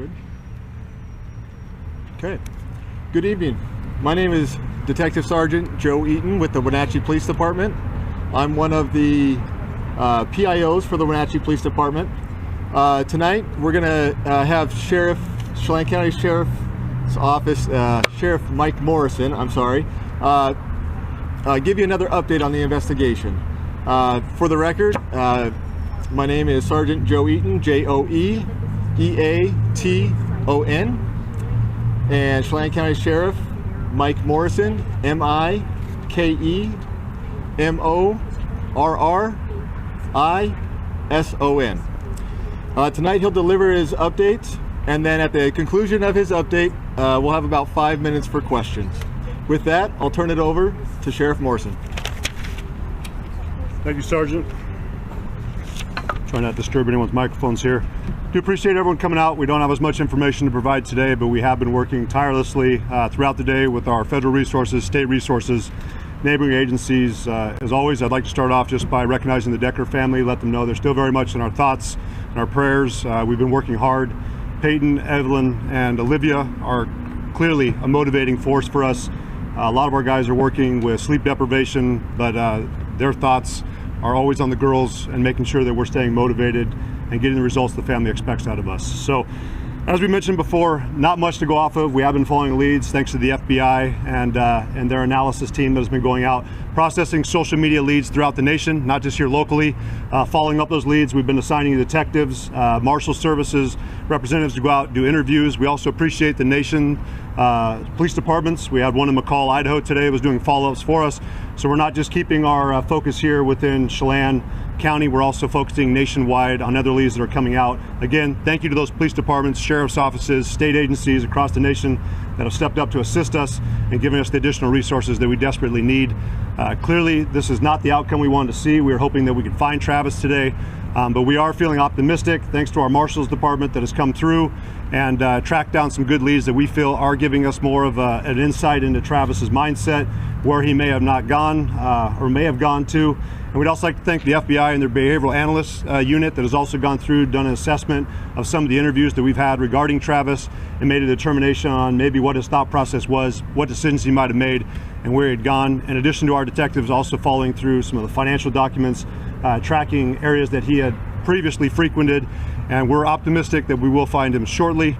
Good. Okay. Good evening. My name is Detective Sergeant Joe Eaton with the Wenatchee Police Department. I'm one of the PIOs for the Wenatchee Police Department. Tonight we're going to have Chelan County Sheriff's Office, Sheriff Mike Morrison, give you another update on the investigation. For the record, my name is Sergeant Joe Eaton, Joeeaton, and Chelan County Sheriff Mike Morrison, Mikemorrison. Tonight he'll deliver his updates, and then at the conclusion of his update, we'll have about 5 minutes for questions. With that, I'll turn it over to Sheriff Morrison. Thank you, Sergeant. Try not to disturb anyone's microphones here. Do appreciate everyone coming out. We don't have as much information to provide today, but we have been working tirelessly throughout the day with our federal resources, state resources, neighboring agencies. As always, I'd like to start off just by recognizing the Decker family, let them know they're still very much in our thoughts and our prayers. We've been working hard. Peyton, Evelyn, and Olivia are clearly a motivating force for us. A lot of our guys are working with sleep deprivation, but their thoughts are always on the girls and making sure that we're staying motivated and getting the results the family expects out of us. So, as we mentioned before, not much to go off of. We have been following leads thanks to the FBI and their analysis team that has been going out, processing social media leads throughout the nation, not just here locally. Following up those leads, we've been assigning detectives, marshal services, representatives to go out and do interviews. We also appreciate the nation police departments. We had one in McCall, Idaho today, was doing follow-ups for us. So we're not just keeping our focus here within Chelan County, we're also focusing nationwide on other leads that are coming out. Again, thank you to those police departments, sheriff's offices, state agencies across the nation that have stepped up to assist us and giving us the additional resources that we desperately need. Clearly, this is not the outcome we wanted to see. We were hoping that we could find Travis today, but we are feeling optimistic thanks to our marshals department that has come through and tracked down some good leads that we feel are giving us more of an insight into Travis's mindset, where he may have not gone or may have gone to. And we'd also like to thank the FBI and their behavioral analyst unit that has also gone through, done an assessment of some of the interviews that we've had regarding Travis and made a determination on maybe what his thought process was, what decisions he might have made, and where he had gone. In addition to our detectives also following through some of the financial documents, tracking areas that he had previously frequented, and we're optimistic that we will find him shortly.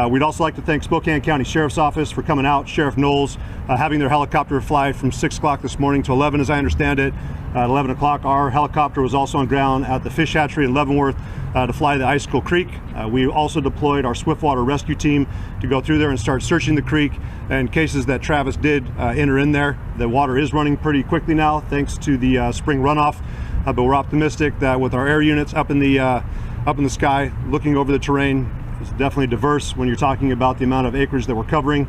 We'd also like to thank Spokane County Sheriff's Office for coming out, Sheriff Knowles, having their helicopter fly from 6 o'clock this morning to 11, as I understand it. At 11 o'clock, our helicopter was also on ground at the fish hatchery in Leavenworth to fly the Icicle Creek. We also deployed our Swiftwater rescue team to go through there and start searching the creek in cases that Travis did enter in there. The water is running pretty quickly now thanks to the spring runoff, but we're optimistic that with our air units up in the sky, looking over the terrain, it's definitely diverse when you're talking about the amount of acreage that we're covering,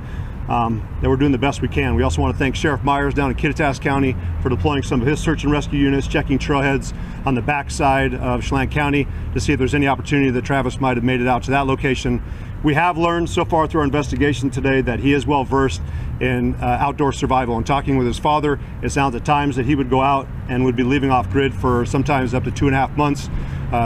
that we're doing the best we can. We also want to thank Sheriff Myers down in Kittitas County for deploying some of his search and rescue units, checking trailheads on the backside of Chelan County to see if there's any opportunity that Travis might have made it out to that location. We have learned so far through our investigation today that he is well versed in outdoor survival. And talking with his father, it sounds at times that he would go out and would be leaving off grid for sometimes up to 2.5 months.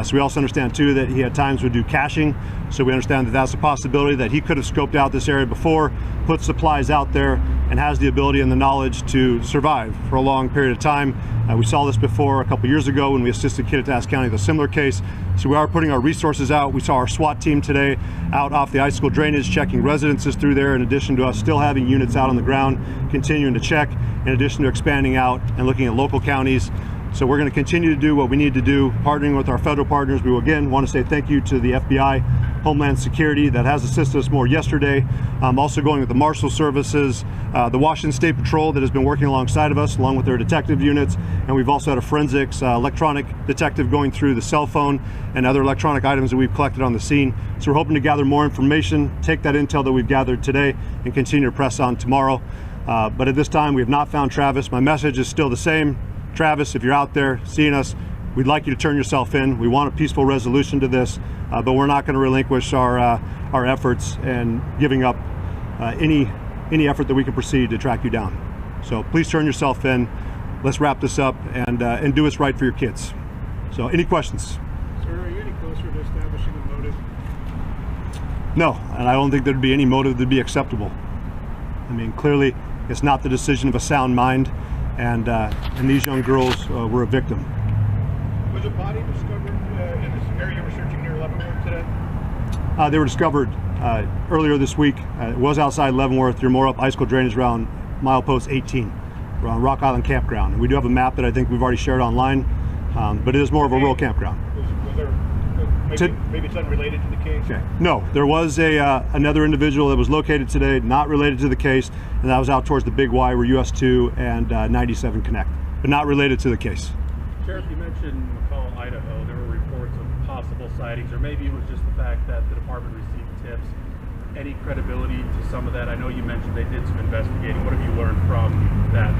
So we also understand too that he at times would do caching. So we understand that that's a possibility, that he could have scoped out this area before, put supplies out there, and has the ability and the knowledge to survive for a long period of time. We saw this before a couple years ago when we assisted Kittitas County with a similar case. So we are putting our resources out. We saw our SWAT team today out off the icicle drainage, checking residences through there, in addition to us still having units out on the ground, continuing to check, in addition to expanding out and looking at local counties. So we're going to continue to do what we need to do, partnering with our federal partners. We will again want to say thank you to the FBI, Homeland Security, that has assisted us more yesterday. Also going with the Marshal Services, the Washington State Patrol that has been working alongside of us, along with their detective units. And we've also had a forensics electronic detective going through the cell phone and other electronic items that we've collected on the scene. So we're hoping to gather more information, take that intel that we've gathered today, and continue to press on tomorrow. But at this time, we have not found Travis. My message is still the same. Travis, if you're out there seeing us, we'd like you to turn yourself in. We want a peaceful resolution to this, but we're not going to relinquish our efforts and giving up any effort that we can proceed to track you down. So please turn yourself in. Let's wrap this up and do what's right for your kids. So any questions? Sir, are you any closer to establishing a motive? No, and I don't think there'd be any motive that'd be acceptable. I mean, clearly, it's not the decision of a sound mind, and these young girls were a victim. Was a body discovered in this area you were searching near Leavenworth today? They were discovered earlier this week. It was outside Leavenworth. You're more up ice cold drainage around milepost 18, around Rock Island Campground. And we do have a map that I think we've already shared online, but it is more of a rural campground. Was there, maybe it's unrelated to the case? Okay. No, there was another individual that was located today, not related to the case, and that was out towards the Big Y where US 2 and 97 connect, but not related to the case. Sheriff, you mentioned McCall, Idaho. There were reports of possible sightings, or maybe it was just the fact that the department received tips. Any credibility to some of that? I know you mentioned they did some investigating. What have you learned from that?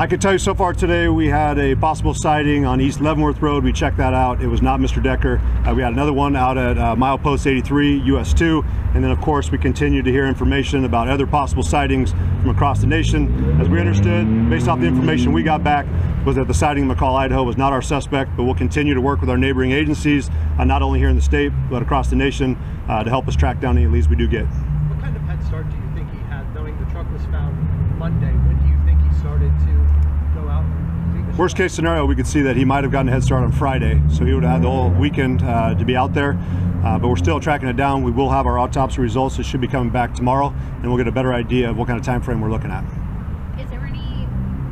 I can tell you so far today we had a possible sighting on East Leavenworth Road. We checked that out. It was not Mr. Decker. We had another one out at milepost 83, US 2. And then of course we continue to hear information about other possible sightings from across the nation. As we understood, based off the information we got back, was that the sighting in McCall, Idaho was not our suspect, but we'll continue to work with our neighboring agencies, not only here in the state, but across the nation, to help us track down any leads we do get. What kind of head start do you think he had, knowing the truck was found Monday? When do you think he started to go out and see the shot? Worst case scenario, we could see that he might have gotten a head start on Friday, so he would have had the whole weekend to be out there. But we're still tracking it down. We will have our autopsy results. It should be coming back tomorrow, and we'll get a better idea of what kind of time frame we're looking at. Is there any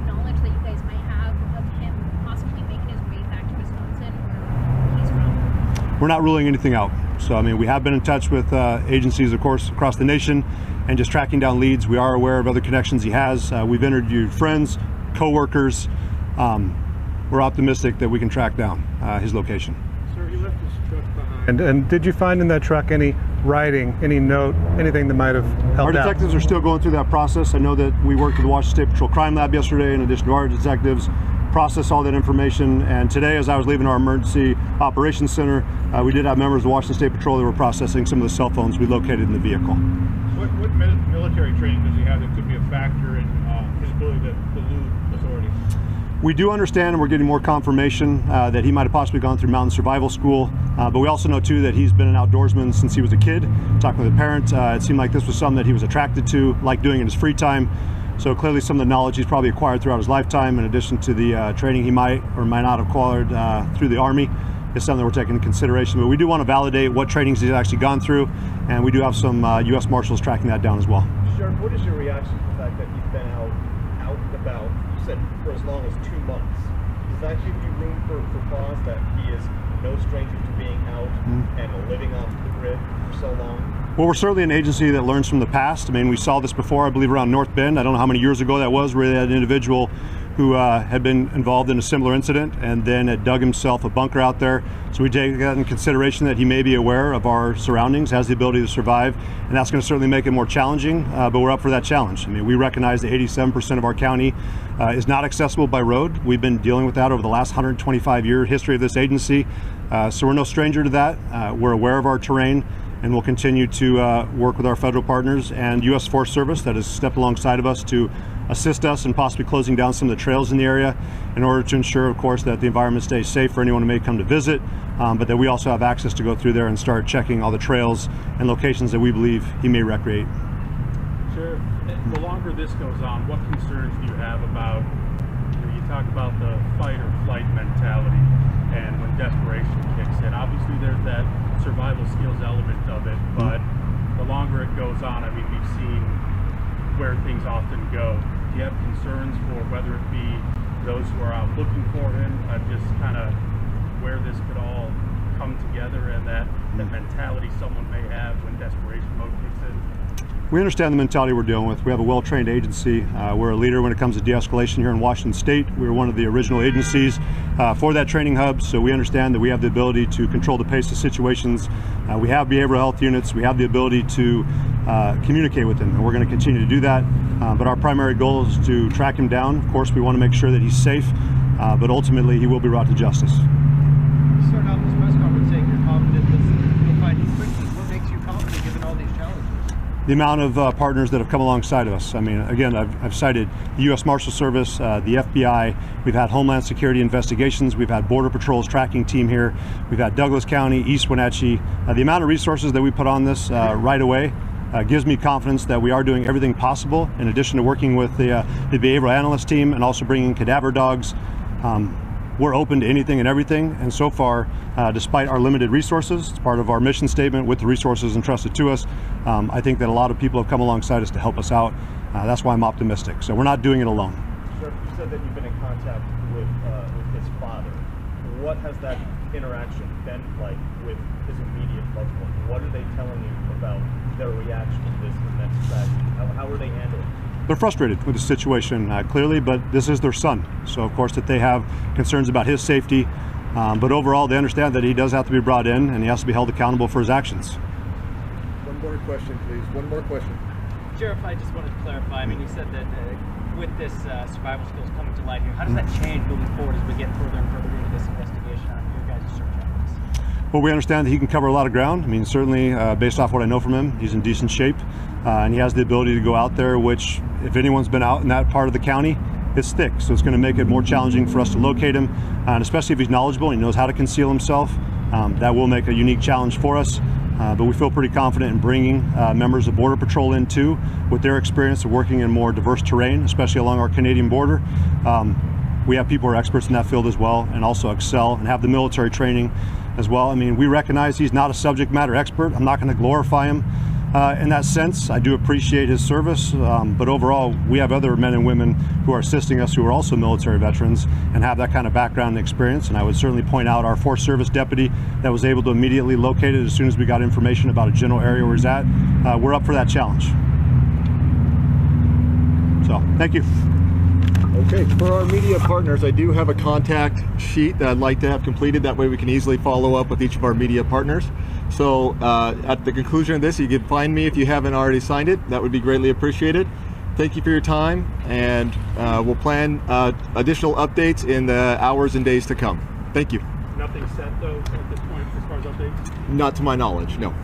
knowledge that you guys might have of him possibly making his way back to Wisconsin, where he's from? We're not ruling anything out. So, I mean, we have been in touch with agencies, of course, across the nation, and just tracking down leads. We are aware of other connections he has. We've interviewed friends, co-workers. We're optimistic that we can track down his location. Sir, he left his truck behind. And did you find in that truck any writing, any note, anything that might have helped Our out? detectives are still going through that process. I know that we worked with the Washington State Patrol Crime Lab yesterday, in addition to our detectives, process all that information. And today, as I was leaving our emergency operations center, we did have members of the Washington State Patrol that were processing some of the cell phones we located in the vehicle. What military training does he have that could be a factor in his ability to elude authorities? We do understand, and we're getting more confirmation that he might have possibly gone through mountain survival school, but we also know too that he's been an outdoorsman since he was a kid. Talking with a parent, it seemed like this was something that he was attracted to, like doing in his free time. So clearly some of the knowledge he's probably acquired throughout his lifetime, in addition to the training he might or might not have acquired through the Army, is something that we're taking into consideration. But we do want to validate what trainings he's actually gone through, and we do have some U.S. Marshals tracking that down as well. Sheriff, what is your reaction to the fact that he's been out and about, you said, for as long as 2 months? Does that give you room for pause that he is no stranger to being out and living off the grid for so long? Well, we're certainly an agency that learns from the past. I mean, we saw this before, I believe, around North Bend. I don't know how many years ago that was, where they had an individual who had been involved in a similar incident and then had dug himself a bunker out there. So we take that in consideration, that he may be aware of our surroundings, has the ability to survive, and that's going to certainly make it more challenging, but we're up for that challenge. I mean, we recognize that 87% of our county is not accessible by road. We've been dealing with that over the last 125-year history of this agency, so we're no stranger to that. We're aware of our terrain, and we'll continue to work with our federal partners and U.S. Forest Service that has stepped alongside of us to assist us in possibly closing down some of the trails in the area in order to ensure, of course, that the environment stays safe for anyone who may come to visit, but that we also have access to go through there and start checking all the trails and locations that we believe he may recreate. Sheriff, the longer this goes on, what concerns do you have about, you talk about the fight or flight mentality and when desperation kicks in? Obviously there's that survival skills element of it, but the longer it goes on, I mean, we've seen where things often go. Do you have concerns for whether it be those who are out looking for him, just kind of where this could all come together, and that mentality someone may have when desperation mode kicks in? We understand the mentality we're dealing with. We have a well-trained agency. We're a leader when it comes to de-escalation here in Washington State. We were one of the original agencies for that training hub, so we understand that we have the ability to control the pace of situations. We have behavioral health units. We have the ability to communicate with them, and we're going to continue to do that. But our primary goal is to track him down. Of course, we want to make sure that he's safe, but ultimately he will be brought to justice. You started out this press conference saying you're confident that you'll find him quickly. What makes you confident given all these challenges? the amount of partners that have come alongside of us. I mean, again, I've cited the U.S. Marshal Service, the FBI, we've had Homeland Security investigations, we've had Border Patrol's tracking team here, we've had Douglas County, East Wenatchee. The amount of resources that we put on this right away gives me confidence that we are doing everything possible, in addition to working with the behavioral analyst team and also bringing cadaver dogs. We're open to anything and everything, and so far, despite our limited resources, it's part of our mission statement with the resources entrusted to us. I think that a lot of people have come alongside us to help us out. That's why I'm optimistic. So we're not doing it alone. Sheriff, you said that you've been in contact with his father. What has that interaction been like with his immediate loved one? What are they telling you about their reaction to this next tragedy? How are they handling it? They're frustrated with the situation, clearly, but this is their son. So of course that they have concerns about his safety, but overall they understand that he does have to be brought in and he has to be held accountable for his actions. One more question, please. One more question. Sheriff, I just wanted to clarify. I mean, you said that with this survival skills coming to light here, how does that change moving forward as we get further and further into this investigation on your guys' search efforts? Well, we understand that he can cover a lot of ground. I mean, certainly based off what I know from him, he's in decent shape, and he has the ability to go out there, which if anyone's been out in that part of the county, it's thick. So it's going to make it more challenging for us to locate him, and especially if he's knowledgeable and he knows how to conceal himself. That will make a unique challenge for us. But we feel pretty confident in bringing members of Border Patrol in too, with their experience of working in more diverse terrain, especially along our Canadian border. We have people who are experts in that field as well, and also excel and have the military training as well. I mean, we recognize he's not a subject matter expert. I'm not going to glorify him in that sense. I do appreciate his service, but overall, we have other men and women who are assisting us who are also military veterans and have that kind of background and experience. And I would certainly point out our Forest Service deputy that was able to immediately locate it as soon as we got information about a general area where he's at. We're up for that challenge. So, thank you. Okay, for our media partners, I do have a contact sheet that I'd like to have completed. That way we can easily follow up with each of our media partners. So at the conclusion of this, you can find me if you haven't already signed it. That would be greatly appreciated. Thank you for your time, and we'll plan additional updates in the hours and days to come. Thank you. Nothing set though at this point as far as updates? Not to my knowledge, no.